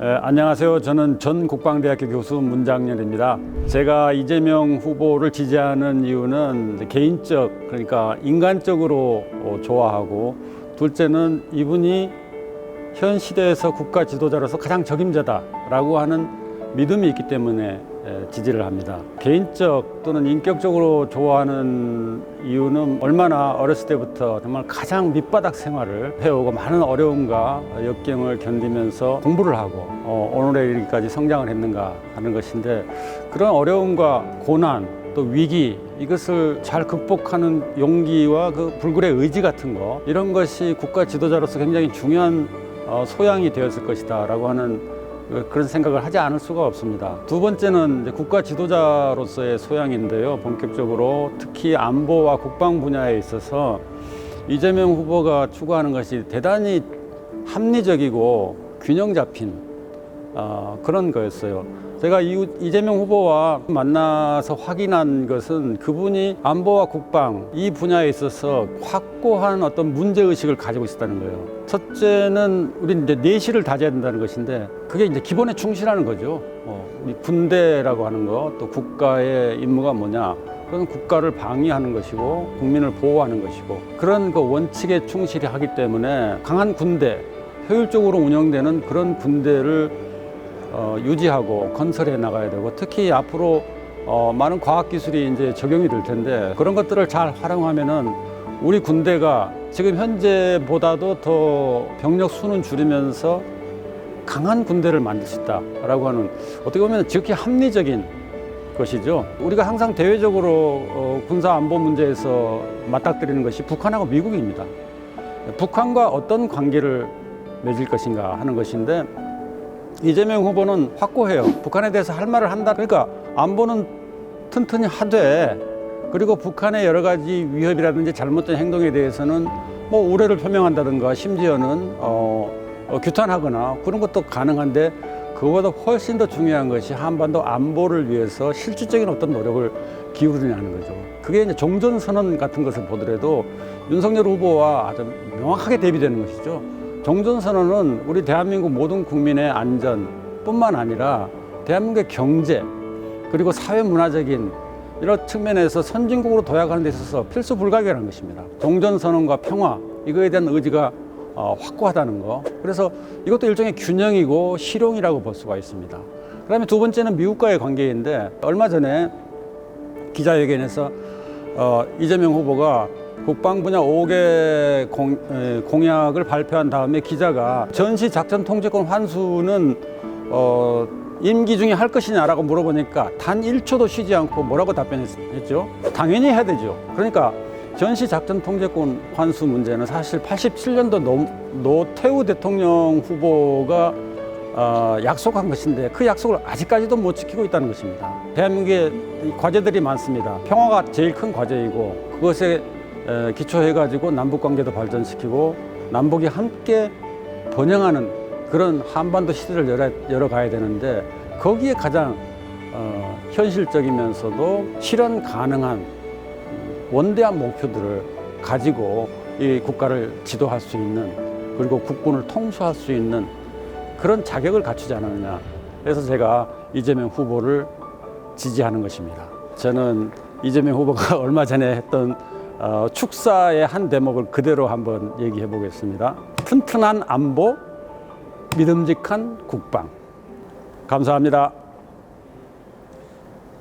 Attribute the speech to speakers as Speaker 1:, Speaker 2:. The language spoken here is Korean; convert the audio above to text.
Speaker 1: 안녕하세요. 저는 전 국방대학교 교수 문장렬입니다. 제가 이재명 후보를 지지하는 이유는 개인적, 그러니까 인간적으로 좋아하고, 둘째는 이분이 현 시대에서 국가 지도자로서 가장 적임자다라고 하는 믿음이 있기 때문에 지지를 합니다. 개인적 또는 인격적으로 좋아하는 이유는 얼마나 어렸을 때부터 정말 가장 밑바닥 생활을 해오고 많은 어려움과 역경을 견디면서 공부를 하고 오늘에 이르기까지 성장을 했는가 하는 것인데, 그런 어려움과 고난 또 위기, 이것을 잘 극복하는 용기와 그 불굴의 의지 같은 거, 이런 것이 국가 지도자로서 굉장히 중요한 소양이 되었을 것이다 라고 하는 그런 생각을 하지 않을 수가 없습니다. 두 번째는 이제 국가 지도자로서의 소양인데요. 본격적으로 특히 안보와 국방 분야에 있어서 이재명 후보가 추구하는 것이 대단히 합리적이고 균형 잡힌 그런 거였어요. 제가 이재명 후보와 만나서 확인한 것은 그분이 안보와 국방 이 분야에 있어서 확고한 어떤 문제의식을 가지고 있었다는 거예요. 첫째는 우리 이제 내실을 다져야 된다는 것인데, 그게 이제 기본에 충실하는 거죠. 우리 군대라고 하는 거, 또 국가의 임무가 뭐냐, 그건 국가를 방위하는 것이고 국민을 보호하는 것이고, 그런 그 원칙에 충실히 하기 때문에 강한 군대, 효율적으로 운영되는 그런 군대를 유지하고 건설해 나가야 되고, 특히 앞으로 많은 과학기술이 이제 적용이 될 텐데, 그런 것들을 잘 활용하면은 우리 군대가 지금 현재보다도 더 병력 수는 줄이면서 강한 군대를 만들 수 있다라고 하는, 어떻게 보면 지극히 합리적인 것이죠. 우리가 항상 대외적으로 군사 안보 문제에서 맞닥뜨리는 것이 북한하고 미국입니다. 북한과 어떤 관계를 맺을 것인가 하는 것인데, 이재명 후보는 확고해요. 북한에 대해서 할 말을 한다. 그러니까 안보는 튼튼히 하되, 그리고 북한의 여러 가지 위협이라든지 잘못된 행동에 대해서는 뭐 우려를 표명한다든가, 심지어는 규탄하거나 그런 것도 가능한데, 그거보다 훨씬 더 중요한 것이 한반도 안보를 위해서 실질적인 어떤 노력을 기울이냐는 거죠. 그게 이제 종전선언 같은 것을 보더라도 윤석열 후보와 아주 명확하게 대비되는 것이죠. 종전선언은 우리 대한민국 모든 국민의 안전뿐만 아니라 대한민국의 경제, 그리고 사회문화적인 이런 측면에서 선진국으로 도약하는 데 있어서 필수 불가결한 것입니다. 종전선언과 평화, 이거에 대한 의지가 확고하다는 거. 그래서 이것도 일종의 균형이고 실용이라고 볼 수가 있습니다. 그다음에 두 번째는 미국과의 관계인데, 얼마 전에 기자회견에서 이재명 후보가 국방 분야 5개 공약을 발표한 다음에 기자가 전시 작전 통제권 환수는 임기 중에 할 것이냐라고 물어보니까 단 1초도 쉬지 않고 뭐라고 답변했죠? 당연히 해야 되죠. 그러니까 전시 작전 통제권 환수 문제는 사실 87년도 노태우 대통령 후보가 약속한 것인데, 그 약속을 아직까지도 못 지키고 있다는 것입니다. 대한민국에 과제들이 많습니다. 평화가 제일 큰 과제이고, 그것에 기초해가지고 남북관계도 발전시키고 남북이 함께 번영하는 그런 한반도 시대를 열어가야 되는데, 거기에 가장 현실적이면서도 실현 가능한 원대한 목표들을 가지고 이 국가를 지도할 수 있는, 그리고 국군을 통수할 수 있는 그런 자격을 갖추지 않았느냐. 그래서 제가 이재명 후보를 지지하는 것입니다. 저는 이재명 후보가 얼마 전에 했던 축사의 한 대목을 그대로 한번 얘기해 보겠습니다. 튼튼한 안보, 믿음직한 국방. 감사합니다.